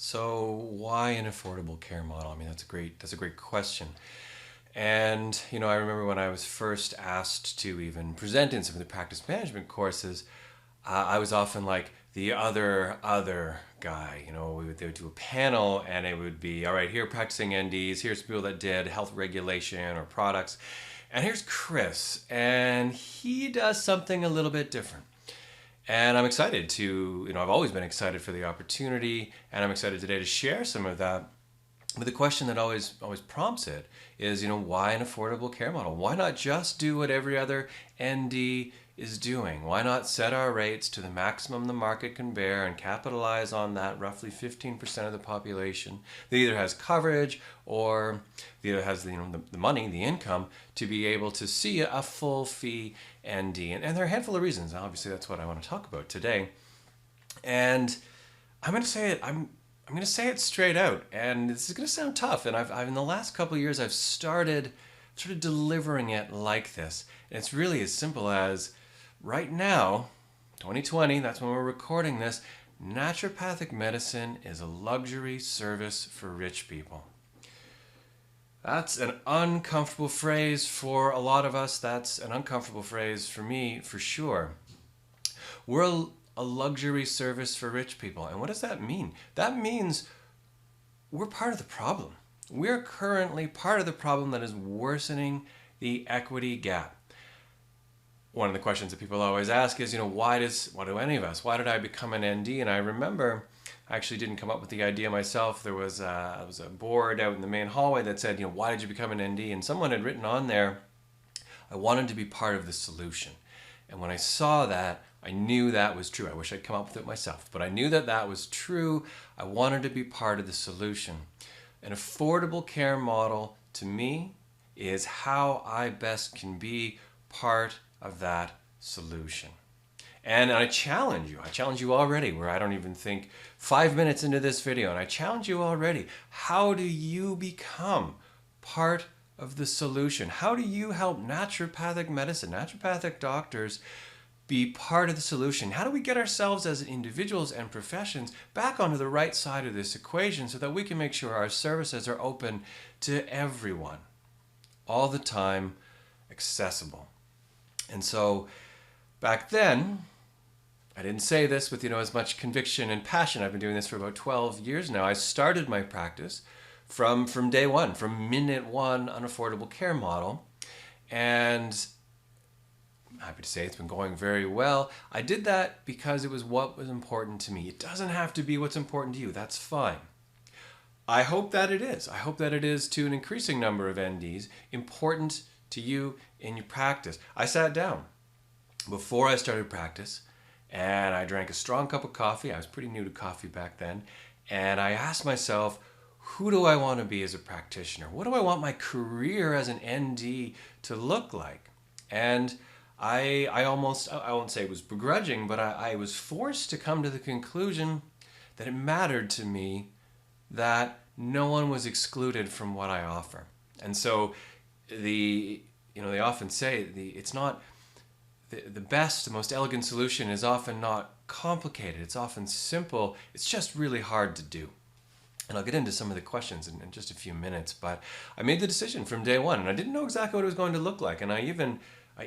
So why an affordable care model? I mean, that's a great question. And I remember when I was first asked to even present in some of the practice management courses, I was often like the other guy. They would do a panel, and it would be, all right, here are practicing NDs, here's people that did health regulation or products, and here's Chris, and he does something a little bit different. And I'm excited to, I've always been excited for the opportunity, and I'm excited today to share some of that. But the question that always prompts it is, why an affordable care model? Why not just do what every other ND is doing? Why not set our rates to the maximum the market can bear and capitalize on that roughly 15% of the population that either has coverage or that either has the money, the income, to be able to see a full fee ND? And there are a handful of reasons. Obviously, that's what I want to talk about today. And I'm going to say it. I'm going to say it straight out, and this is going to sound tough. And I've in the last couple of years, I've started delivering it like this. And it's really as simple as right now, 2020, that's when we're recording this, naturopathic medicine is a luxury service for rich people. That's an uncomfortable phrase for a lot of us. That's an uncomfortable phrase for me, for sure. We're a luxury service for rich people. And what does that mean? That means we're part of the problem. We're currently part of the problem that is worsening the equity gap. One of the questions that people always ask is, why do any of us? Why did I become an ND? And I remember I actually didn't come up with the idea myself. There was a board out in the main hallway that said, why did you become an ND? And someone had written on there, I wanted to be part of the solution. And when I saw that, I knew that was true. I wish I'd come up with it myself, but I knew that that was true. I wanted to be part of the solution. An affordable care model, to me, is how I best can be part of that solution. And I challenge you already, where I don't even think 5 minutes into this video, and I challenge you already, how do you become part of the solution? How do you help naturopathic medicine, naturopathic doctors be part of the solution? How do we get ourselves as individuals and professions back onto the right side of this equation so that we can make sure our services are open to everyone, all the time, accessible? And so back then, I didn't say this with as much conviction and passion. I've been doing this for about 12 years now. I started my practice from day one, from minute one, an affordable care model. And I'm happy to say it's been going very well. I did that because it was what was important to me. It doesn't have to be what's important to you. That's fine. I hope that it is. I hope that it is to an increasing number of NDs, important to you in your practice. I sat down before I started practice and I drank a strong cup of coffee. I was pretty new to coffee back then. And I asked myself, who do I want to be as a practitioner? What do I want my career as an ND to look like? And I won't say it was begrudging, but I was forced to come to the conclusion that it mattered to me that no one was excluded from what I offer. And so they often say it's not the best, the most elegant solution is often not complicated. It's often simple. It's just really hard to do. And I'll get into some of the questions in just a few minutes, but I made the decision from day one, and I didn't know exactly what it was going to look like. And I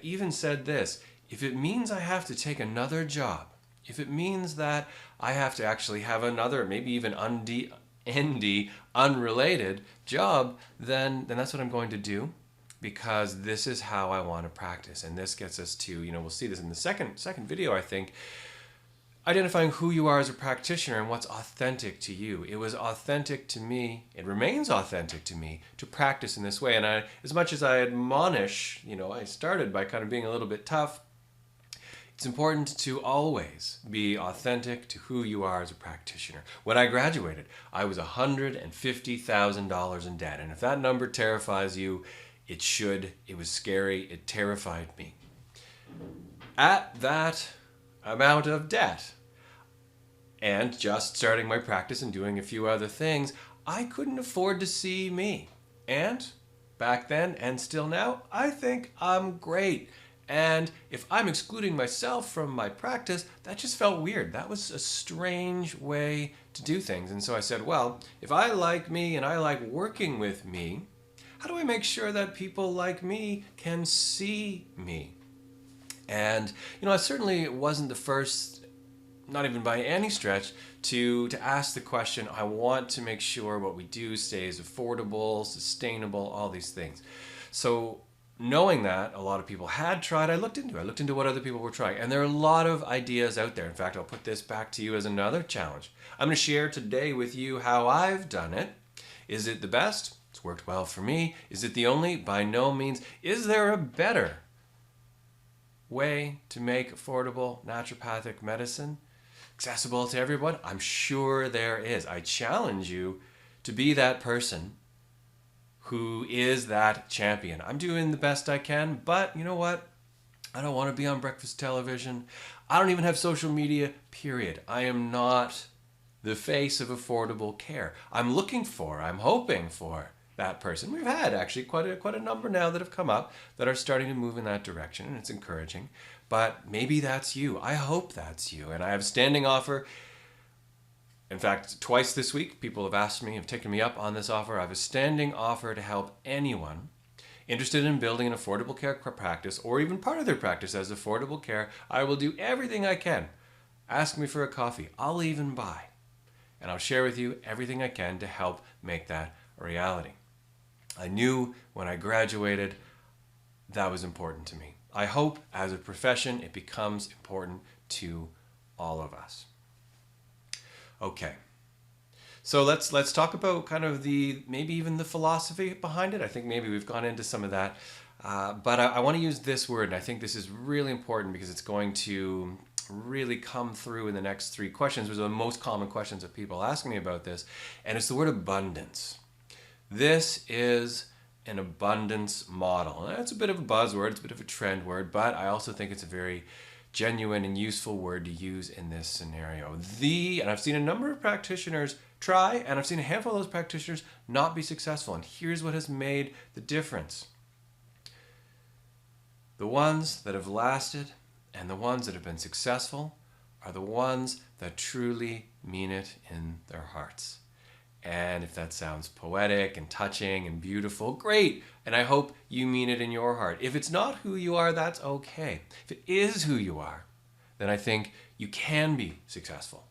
even said this: if it means I have to take another job, if it means that I have to actually have another, maybe even ND, unrelated job, then that's what I'm going to do, because this is how I want to practice. And this gets us to, we'll see this in the second video, I think, identifying who you are as a practitioner and what's authentic to you. It was authentic to me, it remains authentic to me, to practice in this way. And as much as I admonish, I started by kind of being a little bit tough, it's important to always be authentic to who you are as a practitioner. When I graduated, I was $150,000 in debt. And if that number terrifies you, it should. It was scary. It terrified me. At that amount of debt, and just starting my practice and doing a few other things, I couldn't afford to see me. And back then, and still now, I think I'm great. And if I'm excluding myself from my practice, that just felt weird. That was a strange way to do things. And so I said, well, if I like me and I like working with me, how do I make sure that people like me can see me? And, I certainly wasn't the first, not even by any stretch, to ask the question. I want to make sure what we do stays affordable, sustainable, all these things. So knowing that a lot of people had tried, I looked into what other people were trying. And there are a lot of ideas out there. In fact, I'll put this back to you as another challenge. I'm going to share today with you how I've done it. Is it the best? It's worked well for me. Is it the only? By no means. Is there a better way to make affordable naturopathic medicine accessible to everyone? I'm sure there is. I challenge you to be that person who is that champion. I'm doing the best I can, but you know what? I don't want to be on breakfast television. I don't even have social media, period. I am not the face of affordable care. I'm hoping for that person. We've had actually quite a number now that have come up that are starting to move in that direction, and it's encouraging. But maybe that's you. I hope that's you. And I have a standing offer. In fact, twice this week, people have taken me up on this offer. I have a standing offer to help anyone interested in building an affordable care practice, or even part of their practice as affordable care. I will do everything I can. Ask me for a coffee. I'll even buy. And I'll share with you everything I can to help make that a reality. I knew when I graduated that was important to me. I hope as a profession it becomes important to all of us. Okay, so let's talk about kind of maybe even the philosophy behind it. I think maybe we've gone into some of that, but I want to use this word, and I think this is really important because it's going to really come through in the next three questions, which are the most common questions that people ask me about this, and it's the word abundance. This is an abundance model. And it's a bit of a buzzword, it's a bit of a trend word, but I also think it's a very genuine and useful word to use in this scenario. And I've seen a number of practitioners try, and I've seen a handful of those practitioners not be successful. And here's what has made the difference. The ones that have lasted and the ones that have been successful are the ones that truly mean it in their hearts. And if that sounds poetic and touching and beautiful, great. And I hope you mean it in your heart. If it's not who you are, that's okay. If it is who you are, then I think you can be successful.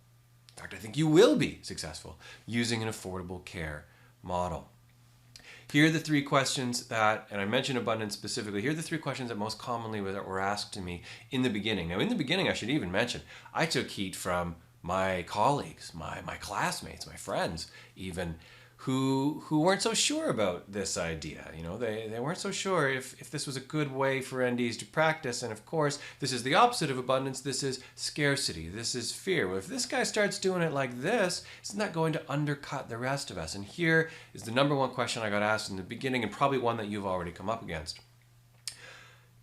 In fact, I think you will be successful using an affordable care model. Here are the three questions that, and I mentioned abundance specifically, here are the three questions that most commonly were asked to me in the beginning. Now, in the beginning, I should even mention, I took heat from my colleagues, my classmates, my friends even, who weren't so sure about this idea. They weren't so sure if this was a good way for NDs to practice. And of course, this is the opposite of abundance. This is scarcity. This is fear. Well, if this guy starts doing it like this, isn't that going to undercut the rest of us? And here is the number one question I got asked in the beginning, and probably one that you've already come up against.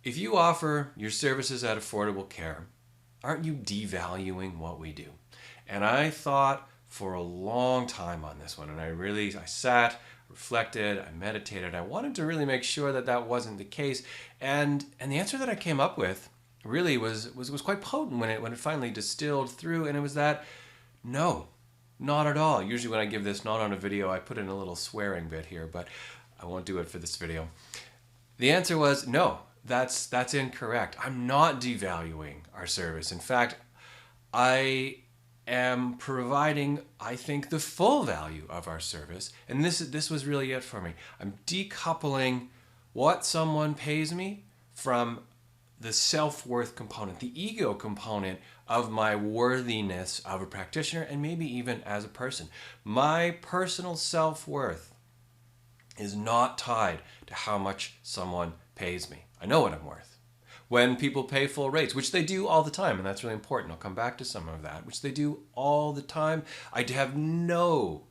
If you offer your services at affordable care, aren't you devaluing what we do? And I thought for a long time on this one, and I sat, reflected, I meditated. I wanted to really make sure that wasn't the case. And the answer that I came up with really was quite potent when it finally distilled through, and it was that no, not at all. Usually when I give this not on a video, I put in a little swearing bit here, but I won't do it for this video. The answer was no, that's incorrect. I'm not devaluing our service. In fact, I am providing, I think, the full value of our service. And this was really it for me. I'm decoupling what someone pays me from the self-worth component, the ego component of my worthiness of a practitioner, and maybe even as a person. My personal self-worth is not tied to how much someone pays me. I know what I'm worth. When people pay full rates, which they do all the time, and that's really important. I'll come back to some of that, which they do all the time. I have no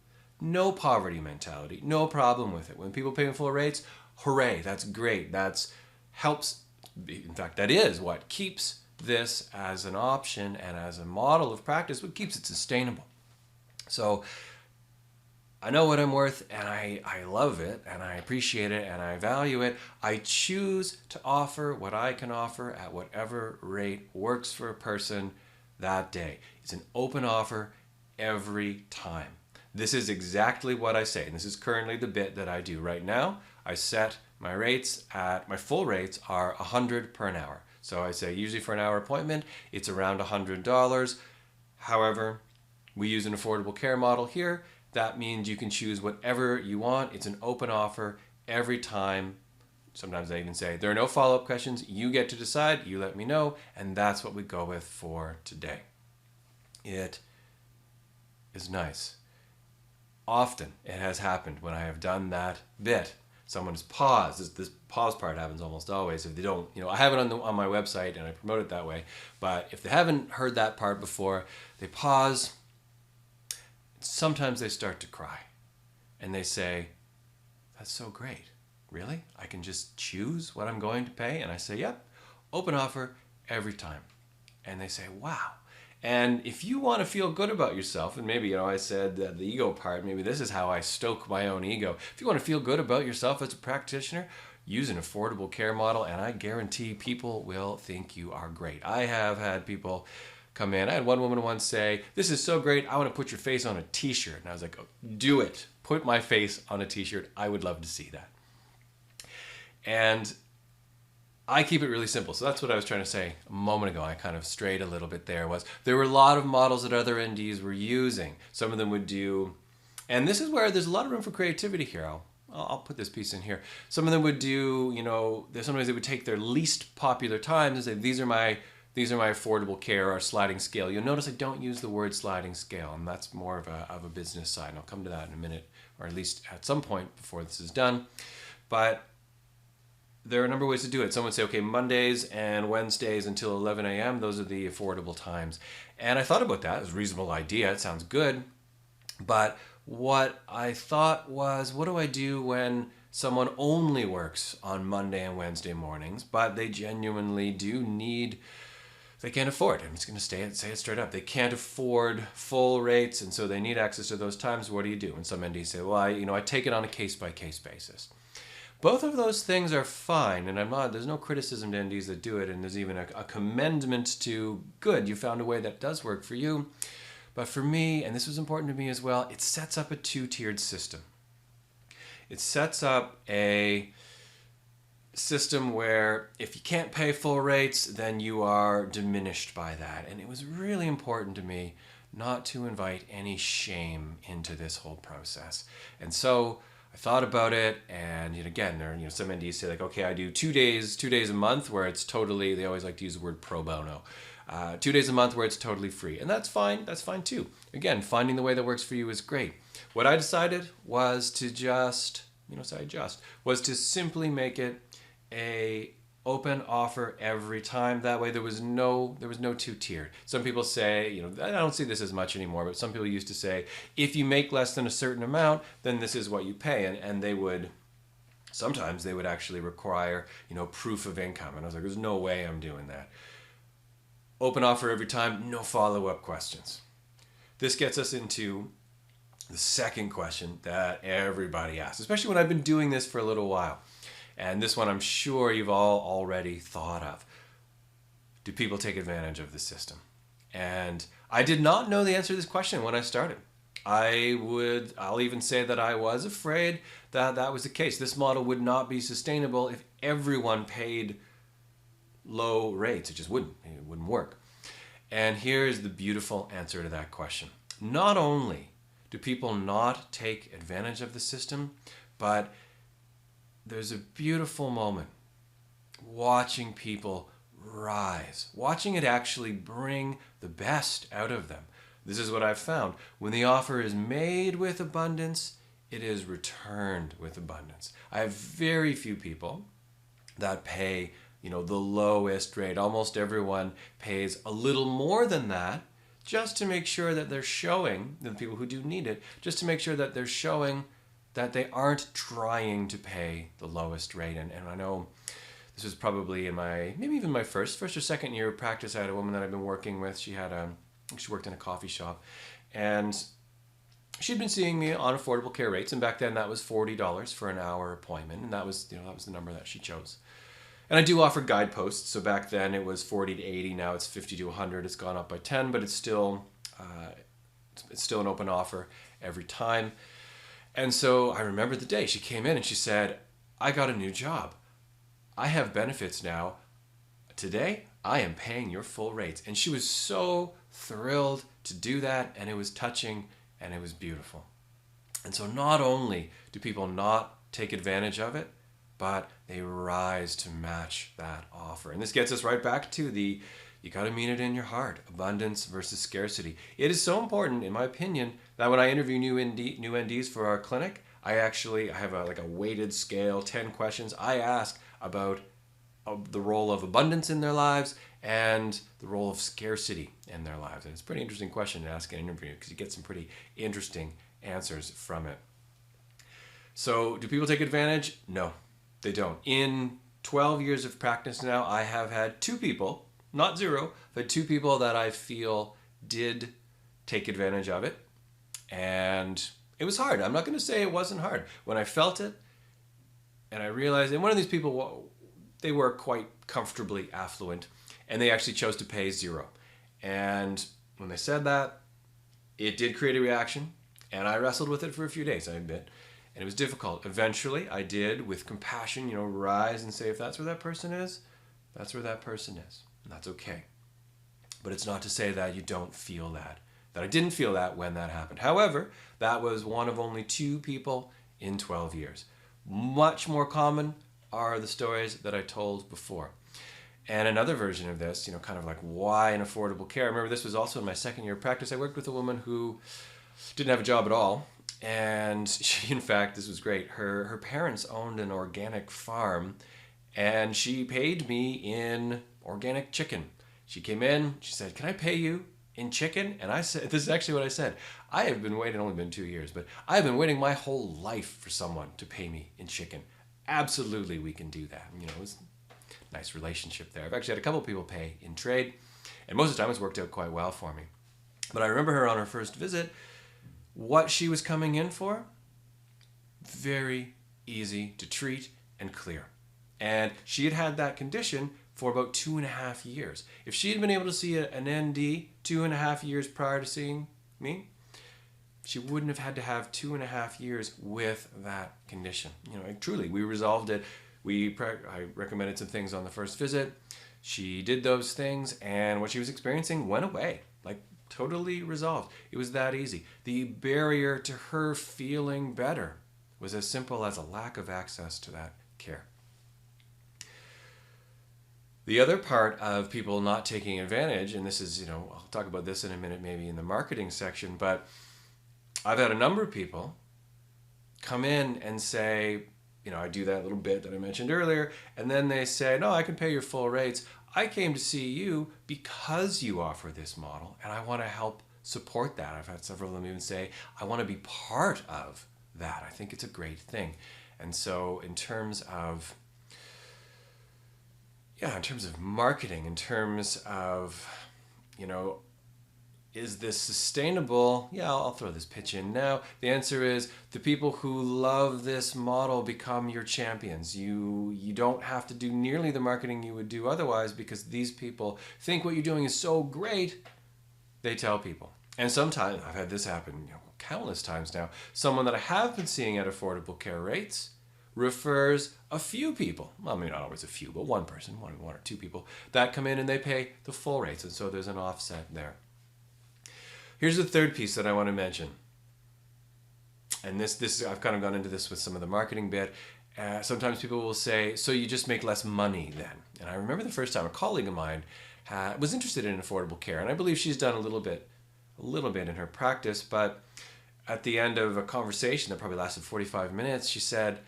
poverty mentality, no problem with it. When people pay full rates, hooray, that's great. That helps. In fact, that is what keeps this as an option and as a model of practice, what keeps it sustainable. So I know what I'm worth, and I love it, and I appreciate it, and I value it. I choose to offer what I can offer at whatever rate works for a person that day. It's an open offer. every time. This is exactly what I say, and this is currently the bit that I do right now. I set my rates at, my full rates are $100 per an hour. So I say usually for an hour appointment, it's around $100. However, we use an affordable care model here. That means you can choose whatever you want. It's an open offer every time. Sometimes I even say, there are no follow-up questions. You get to decide. You let me know. And that's what we go with for today. It is nice. Often it has happened when I have done that bit. Someone has paused. This pause part happens almost always. If they don't, I have it on my website and I promote it that way. But if they haven't heard that part before, they pause. Sometimes they start to cry. And they say, that's so great. Really? I can just choose what I'm going to pay? And I say, yep, open offer every time. And they say, wow. And if you want to feel good about yourself, and maybe, I said that the ego part, maybe this is how I stoke my own ego. If you want to feel good about yourself as a practitioner, use an affordable care model, and I guarantee people will think you are great. I have had people come in. I had one woman once say, this is so great, I want to put your face on a t-shirt. And I was like, oh, do it. Put my face on a t-shirt. I would love to see that. And I keep it really simple. So that's what I was trying to say a moment ago. I kind of strayed a little bit there. There were a lot of models that other NDs were using. Some of them would do, and this is where there's a lot of room for creativity here. I'll put this piece in here. Some of them would do, sometimes they would take their least popular times and say, these are my affordable care or sliding scale. You'll notice I don't use the word sliding scale, and that's more of a business side. And I'll come to that in a minute, or at least at some point before this is done. But there are a number of ways to do it. Some would say, okay, Mondays and Wednesdays until 11 a.m., those are the affordable times. And I thought about that. It was a reasonable idea. It sounds good. But what I thought was, what do I do when someone only works on Monday and Wednesday mornings, but they genuinely do need, they can't afford, I'm just going to say it straight up, they can't afford full rates, and so they need access to those times. What do you do? And some NDs say, well, I take it on a case-by-case basis. Both of those things are fine, and there's no criticism to NDs that do it, and there's even a commendament to, good, you found a way that does work for you. But for me, and this was important to me as well, it sets up a two-tiered system. It sets up a system where if you can't pay full rates, then you are diminished by that. And it was really important to me not to invite any shame into this whole process. And so I thought about it, and again, there are some NDs say like, okay, I do 2 days a month where it's totally, they always like to use the word pro bono. 2 days a month where it's totally free, and that's fine too. Again, finding the way that works for you is great. What I decided was to was to simply make it a open offer every time. That way there was no two-tiered. Some people say, I don't see this as much anymore, but some people used to say, if you make less than a certain amount, then this is what you pay. And sometimes they would actually require, proof of income. And I was like, there's no way I'm doing that. Open offer every time, no follow-up questions. This gets us into the second question that everybody asks, especially when I've been doing this for a little while. And this one I'm sure you've all already thought of. Do people take advantage of the system? And I did not know the answer to this question when I started. I'll even say that I was afraid that that was the case. This model would not be sustainable if everyone paid low rates. It wouldn't work. And here's the beautiful answer to that question. Not only do people not take advantage of the system, but there's a beautiful moment watching people rise, watching it actually bring the best out of them. This is what I've found. When the offer is made with abundance, it is returned with abundance. I have very few people that pay, the lowest rate. Almost everyone pays a little more than that just to make sure that they're showing, the people who do need it, just to make sure that they're showing that they aren't trying to pay the lowest rate. And I know this was probably in maybe even my first or second year of practice. I had a woman that I've been working with. She worked in a coffee shop, and she'd been seeing me on affordable care rates. And back then that was $40 for an hour appointment. And that was the number that she chose. And I do offer guideposts. So back then it was 40 to 80. Now it's 50 to 100. It's gone up by 10, but it's still It's still an open offer every time. And so I remember the day she came in and she said, I got a new job. I have benefits now. Today, I am paying your full rates. And she was so thrilled to do that, and it was touching and it was beautiful. And so not only do people not take advantage of it, but they rise to match that offer. And this gets us right back to you got to mean it in your heart, abundance versus scarcity. It is so important, in my opinion, that when I interview new NDs for our clinic, I have a weighted scale, 10 questions. I ask about the role of abundance in their lives and the role of scarcity in their lives. And it's a pretty interesting question to ask in an interview because you get some pretty interesting answers from it. So do people take advantage? No, they don't. In 12 years of practice now, I have had 2 people, not 0, but 2 people that I feel did take advantage of it. And it was hard. I'm not going to say it wasn't hard. When I felt it and I realized, and one of these people, they were quite comfortably affluent, and they actually chose to pay 0. And when they said that, it did create a reaction. And I wrestled with it for a few days, I admit. And it was difficult. Eventually, I did, with compassion, rise and say, if that's where that person is, that's where that person is. And that's okay. But it's not to say that you don't feel that I didn't feel that when that happened. However, that was one of only 2 people in 12 years. Much more common are the stories that I told before. And another version of this, kind of like why an affordable care. I remember this was also in my second year of practice. I worked with a woman who didn't have a job at all. And she, in fact, this was great. Her parents owned an organic farm, and she paid me in organic chicken. She came in, she said, can I pay you in chicken? And I said, this is actually what I said. I have been waiting, only been 2 years, but I have been waiting my whole life for someone to pay me in chicken. Absolutely, we can do that. It was a nice relationship there. I've actually had a couple of people pay in trade, and most of the time it's worked out quite well for me. But I remember her on her first visit, what she was coming in for, very easy to treat and clear. And she had had that condition for about 2.5 years. If she had been able to see an ND 2.5 years prior to seeing me, she wouldn't have had to have 2.5 years with that condition. Truly, we resolved it. I recommended some things on the first visit. She did those things, and what she was experiencing went away, totally resolved. It was that easy. The barrier to her feeling better was as simple as a lack of access to that care. The other part of people not taking advantage, and this is, I'll talk about this in a minute, maybe in the marketing section, but I've had a number of people come in and say, I do that little bit that I mentioned earlier, and then they say, no, I can pay your full rates. I came to see you because you offer this model, and I want to help support that. I've had several of them even say, I want to be part of that. I think it's a great thing. And so in terms of marketing, in terms of, is this sustainable? Yeah, I'll throw this pitch in now. The answer is the people who love this model become your champions. You don't have to do nearly the marketing you would do otherwise because these people think what you're doing is so great, they tell people. And sometimes, I've had this happen countless times now, someone that I have been seeing at affordable care rates refers a few people, well, maybe not always a few, but one person, one or 2 people, that come in and they pay the full rates. And so there's an offset there. Here's the third piece that I want to mention. And this I've kind of gone into this with some of the marketing bit. Sometimes people will say, so you just make less money then. And I remember the first time a colleague of mine was interested in affordable care. And I believe she's done a little bit in her practice. But at the end of a conversation that probably lasted 45 minutes, she said,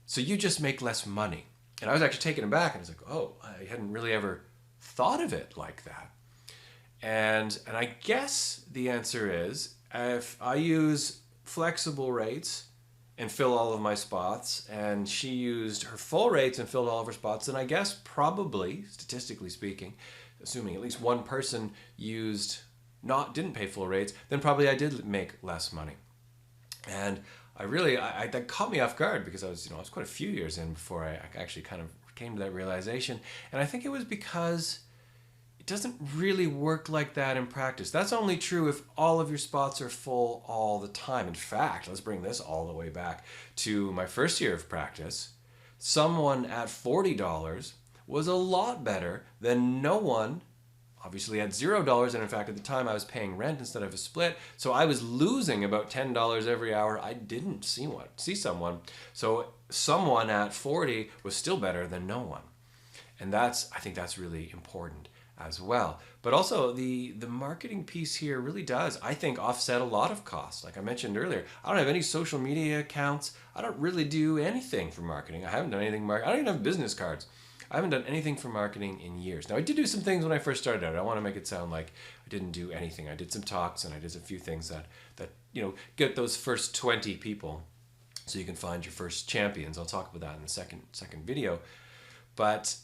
so you just make less money. And I was actually taken aback. And I was like, oh, I hadn't really ever thought of it like that. And I guess the answer is, if I use flexible rates and fill all of my spots, and she used her full rates and filled all of her spots, then I guess probably, statistically speaking, assuming at least one person didn't pay full rates, then probably I did make less money. And that caught me off guard because I was quite a few years in before I actually kind of came to that realization. And I think it was because it doesn't really work like that in practice. That's only true if all of your spots are full all the time. In fact, let's bring this all the way back to my first year of practice. Someone at $40 was a lot better than no one, obviously at $0. And in fact, at the time I was paying rent instead of a split. So I was losing about $10 every hour. I didn't see someone. So someone at 40 was still better than no one. And I think that's really important as well. But also the marketing piece here really does, I think, offset a lot of costs. Like I mentioned earlier, I don't have any social media accounts. I don't really do anything for marketing. I haven't done anything I don't even have business cards. I haven't done anything for marketing in years. Now, I did do some things when I first started out. I don't want to make it sound like I didn't do anything. I did some talks and I did a few things that get those first 20 people so you can find your first champions. I'll talk about that in the second video. But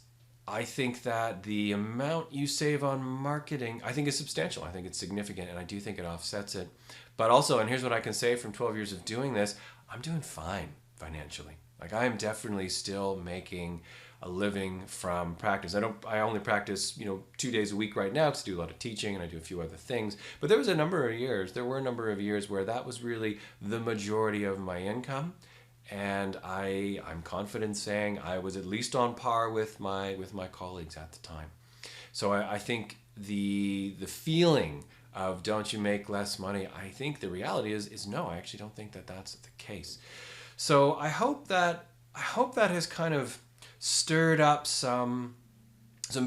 I think that the amount you save on marketing, I think is substantial. I think it's significant, and I do think it offsets it. But also, and here's what I can say from 12 years of doing this, I'm doing fine financially. Like I am definitely still making a living from practice. I only practice, 2 days a week right now because I do a lot of teaching and I do a few other things. But there were a number of years where that was really the majority of my income. And I'm confident saying I was at least on par with my colleagues at the time. So I think the feeling of don't you make less money, I think the reality is no, I actually don't think that that's the case. So I hope that has kind of stirred up some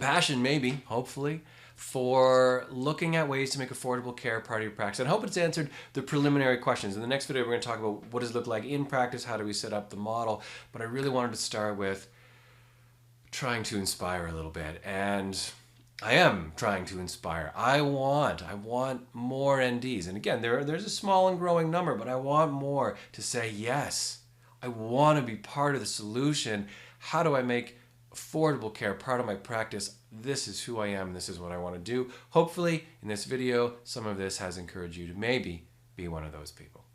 passion, maybe, hopefully, for looking at ways to make affordable care part of your practice. And I hope it's answered the preliminary questions. In the next video, we're going to talk about what does it look like in practice, how do we set up the model. But I really wanted to start with trying to inspire a little bit. And I am trying to inspire. I want more NDs. And again, there's a small and growing number, but I want more to say, yes, I want to be part of the solution. How do I make affordable care part of my practice? This is who I am. This is what I want to do. Hopefully, in this video, some of this has encouraged you to maybe be one of those people.